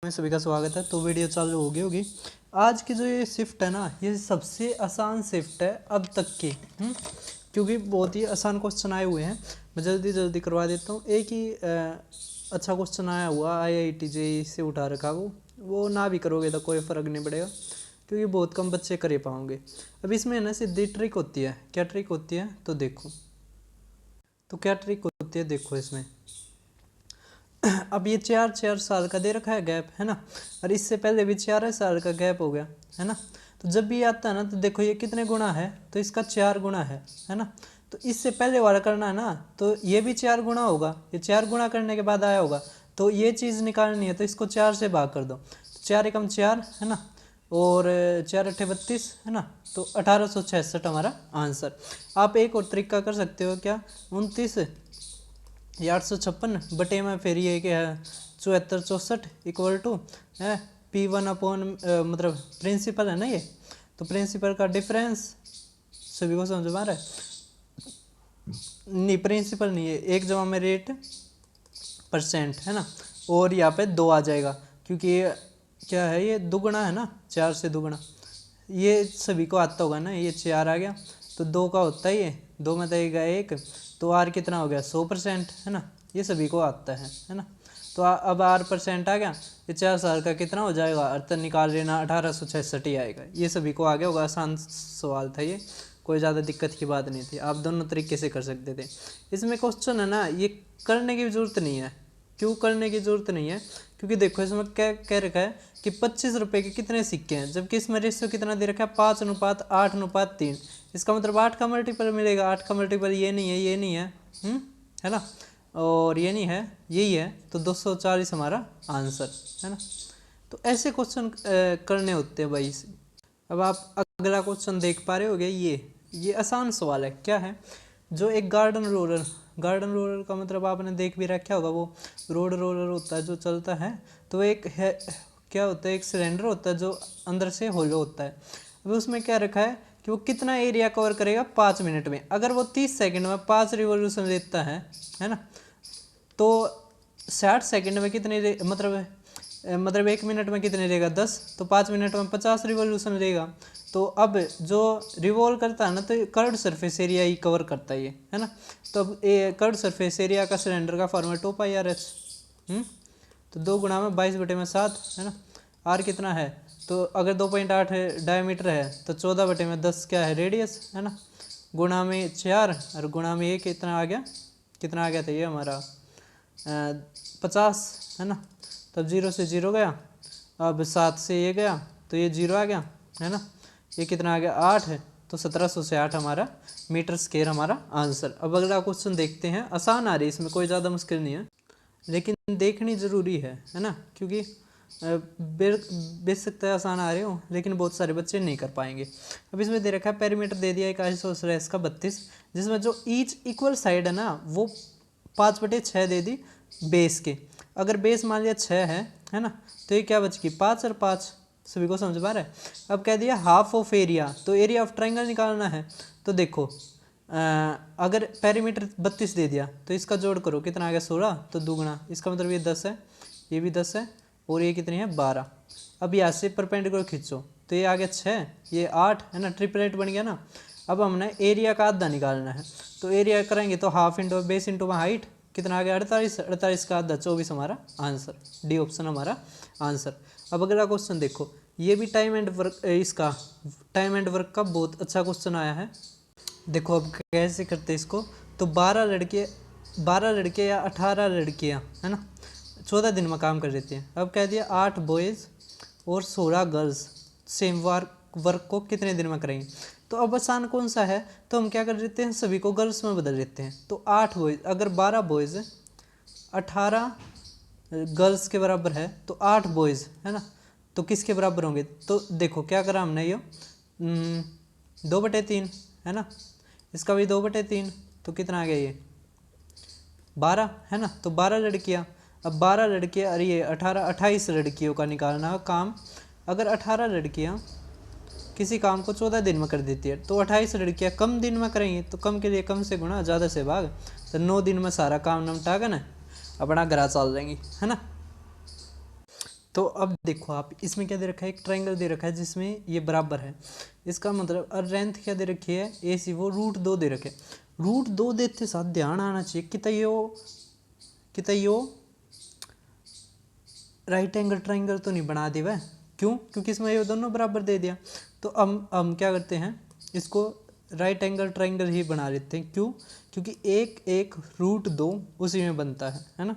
में सभी का स्वागत है। तो वीडियो चालू हो गई होगी। आज की जो ये शिफ्ट है ना, ये सबसे आसान शिफ्ट है अब तक की। क्योंकि बहुत ही आसान क्वेश्चन आए हुए हैं। मैं जल्दी जल्दी करवा देता हूँ। एक ही अच्छा क्वेश्चन आया हुआ IIT JEE से उठा रखा, वो ना भी करोगे तो कोई फ़र्क नहीं पड़ेगा, क्योंकि बहुत कम बच्चे कर पाओगे। अब इसमें है ना सीधी ट्रिक होती है। क्या ट्रिक होती है तो देखो। तो क्या ट्रिक होती है देखो इसमें। अब ये 4 साल का दे रखा है गैप, है ना, और इससे पहले भी 4 साल का गैप हो गया, है ना। तो जब भी आता है ना, तो देखो ये कितने गुना है, तो इसका 4 गुना है ना। तो इससे पहले वाला करना है ना, तो ये भी 4 गुना होगा। ये 4 गुना करने के बाद आया होगा, तो ये चीज़ निकालनी है, तो इसको 4 से भाग कर दो। 4 एकम 4, है ना, और 4 अट्ठे 32, है ना। तो 1866 हमारा आंसर। आप एक और तरीका कर सकते हो। क्या 29 ये 856 बटे में फिर ये क्या है 74 64 इक्वल टू है P1 अपॉन मतलब प्रिंसिपल है ना ये, तो प्रिंसिपल का डिफरेंस सभी को समझ में आ रहा है? नहीं, प्रिंसिपल नहीं है, एक जमा में रेट परसेंट, है ना, और यहाँ पे 2 आ जाएगा, क्योंकि ये क्या है, ये दुगुना है ना, 4 से दुगुना। ये सभी को आता होगा ना, ये 4 आ गया, तो 2 का होता है ये, 2 में देगा 1, तो R कितना हो गया 100%, है ना। ये सभी को आता है ना। तो अब R% आ गया, ये 4 साल का कितना हो जाएगा, अर्थ निकाल लेना 1866 ही आएगा। ये सभी को आ गया होगा। आसान सवाल था ये, कोई ज़्यादा दिक्कत की बात नहीं थी। आप दोनों तरीके से कर सकते थे। इसमें क्वेश्चन है ना, ये करने की ज़रूरत नहीं है। क्यों करने की ज़रूरत नहीं है? क्योंकि देखो इसमें क्या कह रखा है कि 25 रुपये के कितने सिक्के हैं, जबकि इसमें रेशियो कितना दे रखा है 5:8:3। इसका मतलब 8 का मल्टीपल मिलेगा। 8 का मल्टीपल ये नहीं है, ये नहीं है, है ना, और ये नहीं है, यही है, तो 240 हमारा आंसर, है ना। तो ऐसे क्वेश्चन करने होते हैं भाई। अब आप अगला क्वेश्चन देख पा रहे होगे। ये आसान सवाल है। क्या है, जो एक गार्डन रोलर का मतलब आपने देख भी रखा होगा, वो रोड रोलर होता है जो चलता है। तो एक है, क्या होता है, एक सिलेंडर होता है जो अंदर से होलो होता है। अब उसमें क्या रखा है कि वो कितना एरिया कवर करेगा 5 मिनट में। अगर वो 30 सेकंड में 5 रिवॉल्यूशन देता है ना, तो 60 सेकंड में कितने मतलब 1 मिनट में कितने रहेगा 10, तो 5 मिनट में 50 रिवॉल्यूशन रहेगा। तो अब जो रिवॉल्व करता है ना, तो कर्व्ड सरफेस एरिया ही कवर करता है ना। तो अब ये कर्व्ड सरफेस एरिया का सिलेंडर का फॉर्मूला 2πRH। तो 2 गुणा में 22/7, है ना। आर कितना है, तो अगर 2.8 डायमीटर है, तो 14/10 क्या है, रेडियस, है ना। गुणा में 4 और गुणा में 1 कितना आ गया था ये हमारा 50, है ना। तब 0 से 0 गया, अब 7 से ये गया, तो ये 0 आ गया, है ना। ये कितना आ गया 8 है, तो 1700 से 8 हमारा मीटर स्क्वायर हमारा आंसर। अब अगला क्वेश्चन देखते हैं। आसान आ रही है, इसमें कोई ज़्यादा मुश्किल नहीं है, लेकिन देखनी ज़रूरी है ना, क्योंकि बेशक आसान आ रहे हो, लेकिन बहुत सारे बच्चे नहीं कर पाएंगे। अब इसमें दे रखा है पेरीमीटर दे दिया एक आइसोसेलेस का 32, जिसमें जो ईच इक्वल साइड है ना, वो 5/6 दे दी बेस के। अगर बेस मान लिया 6 है ना, तो ये क्या बच गई 5 और 5। सभी को समझ पा रहा है? अब कह दिया हाफ ऑफ एरिया, तो एरिया ऑफ ट्राइंगल निकालना है। तो देखो अगर पेरीमीटर 32 दे दिया, तो इसका जोड़ करो कितना आ गया 16, तो दुगुना, इसका मतलब ये 10 है, ये भी 10 है, और ये कितनी है 12। अब यहाँ से परपेंडिकुलर खींचो, तो ये आ गया 6, ये 8, है ना, ट्रिपलेट बन गया ना। अब हमने एरिया का आधा निकालना है, तो एरिया करेंगे तो half into base into height, कितना आ गया 48, 48 का आधा 24 हमारा आंसर। डी ऑप्शन हमारा आंसर। अब अगला क्वेश्चन देखो, ये भी टाइम एंड वर्क का बहुत अच्छा क्वेश्चन आया है। देखो अब कैसे करते इसको। तो 12 लड़के या 18 लड़कियाँ, है ना, 14 दिन में काम कर देते हैं। अब कह दिया 8 बॉयज़ और 16 गर्ल्स सेम वर्क को कितने दिन में करेंगे। तो अब आसान कौन सा है, तो हम क्या कर देते हैं, सभी को गर्ल्स में बदल देते हैं। तो 8 बॉयज़, अगर 12 बॉयज़ 18 गर्ल्स के बराबर है, तो 8 बॉयज़, है ना, तो किसके बराबर होंगे। तो देखो क्या करा हमने, ये 2/3, है ना, इसका भी 2/3, तो कितना आ गया ये 12, है ना। तो 12 लड़कियाँ, अब 12 लड़कियाँ, अरे ये 28 लड़कियों का निकालना है काम। अगर 18 लड़कियाँ किसी काम को 14 दिन में कर देती है, तो 28 लड़कियाँ कम दिन में करेंगी, तो कम के लिए कम से गुणा, ज़्यादा से भाग, तो 9 दिन में सारा काम निपटा कर ना अपना घर चल जाएंगी, है ना। तो अब देखो आप, इसमें क्या दे रखा है, एक ट्रायंगल दे रखा है जिसमें ये बराबर है। इसका मतलब और लेंथ क्या दे रखी है, ए सी, वो √2 दे रखे। √2 देते साथ ध्यान आना चाहिए कि यो राइट एंगल ट्रायंगल तो नहीं बना दिया। क्यों? क्योंकि इसमें ये दोनों बराबर दे दिया। तो हम क्या करते हैं, इसको राइट एंगल ट्रायंगल ही बना लेते हैं। क्यों? क्योंकि एक √2 उसी में बनता है ना।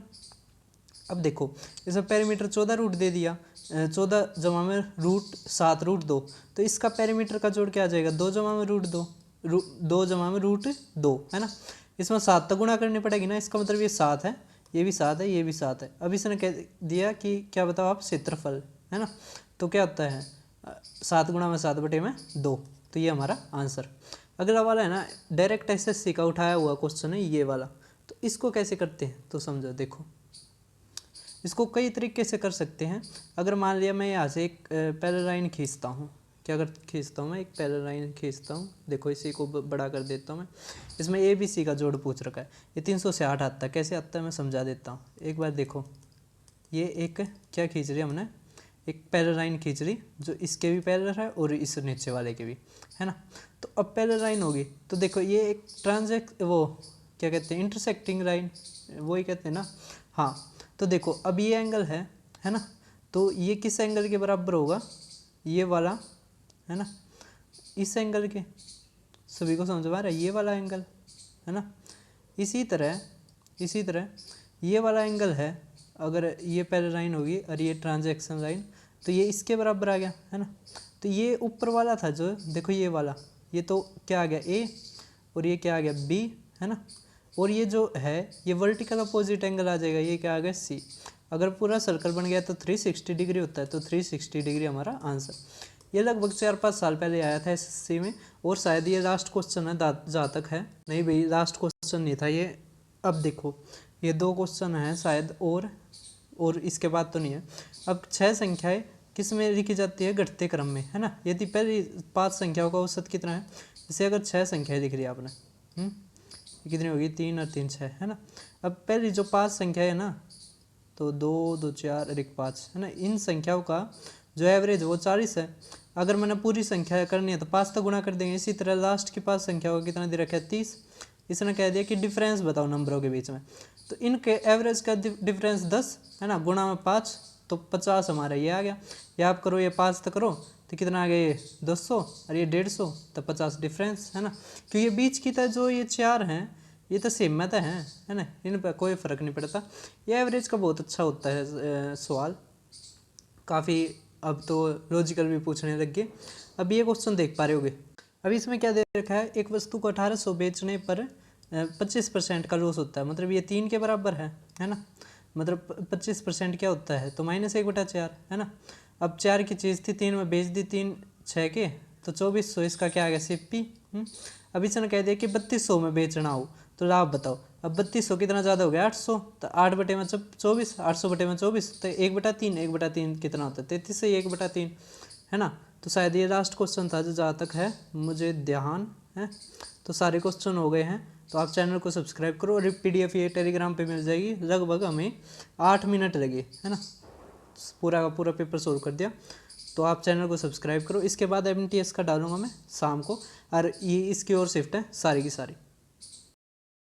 अब देखो, इसमें पेरीमीटर 14 रूट दे दिया, 14 जमा में √7 √2, तो इसका पेरीमीटर का जोड़ क्या आ जाएगा, 2 जमा में √2, 2 जमा में √2 है ना। इसमें 7 तक गुणा करनी पड़ेगी ना, इसका मतलब ये 7 है, ये भी 7 है, ये भी 7 है। अब इसने कह दिया कि क्या बताओ आप, क्षेत्रफल है ना। तो क्या होता है 7 गुणा में 7 बटे में 2, तो ये हमारा आंसर। अगला वाला है ना, डायरेक्ट एसएससी का उठाया हुआ क्वेश्चन है ये वाला। तो इसको कैसे करते हैं तो समझो, देखो इसको कई तरीके से कर सकते हैं। अगर मान लिया मैं यहाँ से एक पैरेलल लाइन खींचता हूँ, क्या कर खींचता हूँ मैं, एक पैरेलल लाइन खींचता हूँ। देखो इसी को बड़ा कर देता हूँ मैं। इसमें ए बी सी का जोड़ पूछ रखा है, ये 360 आता है। कैसे आता है मैं समझा देता हूँ, एक बार देखो। ये एक क्या खींच रही है हमने, एक पैरेलल लाइन खींच रही जो इसके भी पैरेलल है और इस नीचे वाले के भी, है ना। तो अब पैरेलल लाइन होगी तो देखो ये एक वो क्या कहते हैं, इंटरसेक्टिंग लाइन, वही कहते हैं ना। हाँ, तो देखो अब ये एंगल है ना, तो ये किस एंगल के बराबर होगा, ये वाला है ना, इस एंगल के। सभी को समझ में आ रहा है, ये वाला एंगल है ना। इसी तरह ये वाला एंगल है, अगर ये पैरेलल लाइन होगी और ये ट्रांजैक्शन लाइन, तो ये इसके बराबर आ गया है ना। तो ये ऊपर वाला था जो, देखो ये वाला, ये तो क्या आ गया ए, और ये क्या आ गया बी, है ना। और ये जो है ये वर्टिकल अपोजिट एंगल आ जाएगा, ये क्या आ गया सी। अगर पूरा सर्कल बन गया तो 360 डिग्री होता है, तो 360 डिग्री हमारा आंसर। ये लगभग 4-5 साल पहले आया था एसएससी में, और शायद ये लास्ट क्वेश्चन है जहाँ तक है। नहीं भाई, लास्ट क्वेश्चन नहीं था ये। अब देखो ये 2 क्वेश्चन हैं शायद, और इसके बाद तो नहीं है। अब 6 संख्याएं किस में लिखी जाती है, घटते क्रम में, है ना। यदि पहली 5 संख्याओं का औसत कितना है, जैसे अगर 6 संख्याएं लिख रही है आपने, कितनी होगी, 3 और 3 6, है ना। अब पहली जो 5 संख्या है ना, तो 2 2 4 और 1 5, है ना। इन संख्याओं का जो एवरेज वो 40 है। अगर मैंने पूरी संख्या करनी है तो 5 तक गुणा कर देंगे। इसी तरह लास्ट की 5 संख्याओं का कितना दे रखा है, 30। इसने कह दिया कि डिफरेंस बताओ नंबरों के बीच में, तो इनके एवरेज का डिफरेंस 10 है ना, गुणा में 5 तो 50 हमारा ये आ गया। या आप करो, ये 5 तक करो तो कितना आ गया, ये 200 और ये 150, तो 50 डिफरेंस, है ना। क्योंकि ये बीच की था जो ये 4 हैं, ये तो सेम में तो है ना, इन पर कोई फ़र्क नहीं पड़ता। ये एवरेज का बहुत अच्छा होता है सवाल, काफ़ी अब तो लॉजिकल भी पूछने लग गए। अब ये क्वेश्चन देख पा रहे होगे। अब इसमें क्या दे रखा है, एक वस्तु को 1800 बेचने पर 25% का लॉस होता है, मतलब ये 3 के बराबर है ना। मतलब 25% क्या होता है, तो -1/4, है ना। अब 4 की चीज़ थी, 3 में बेच दी, 3 6 के, तो 2400, इसका क्या आ गया, सिप्पी। अब इसने कह दिया कि 3200 में बेचना हो तो लाभ बताओ। अब 3200 कितना ज़्यादा हो गया, 800, तो 8 बटे में 24, 800 बटे में 24, तो 1/3, 1/3 कितना होता है, 33 से 1/3, है ना। तो शायद ये लास्ट क्वेश्चन था जो जहाँ तक है मुझे ध्यान है। तो सारे क्वेश्चन हो गए हैं, तो आप चैनल को सब्सक्राइब करो, और PDF ये टेलीग्राम पे मिल जाएगी। लगभग हमें 8 मिनट लगे, है ना, पूरा का पूरा पेपर सोल्व कर दिया। तो आप चैनल को सब्सक्राइब करो। इसके बाद MTS का डालूंगा मैं शाम को, और ये इसकी और शिफ्ट है सारी की सारी।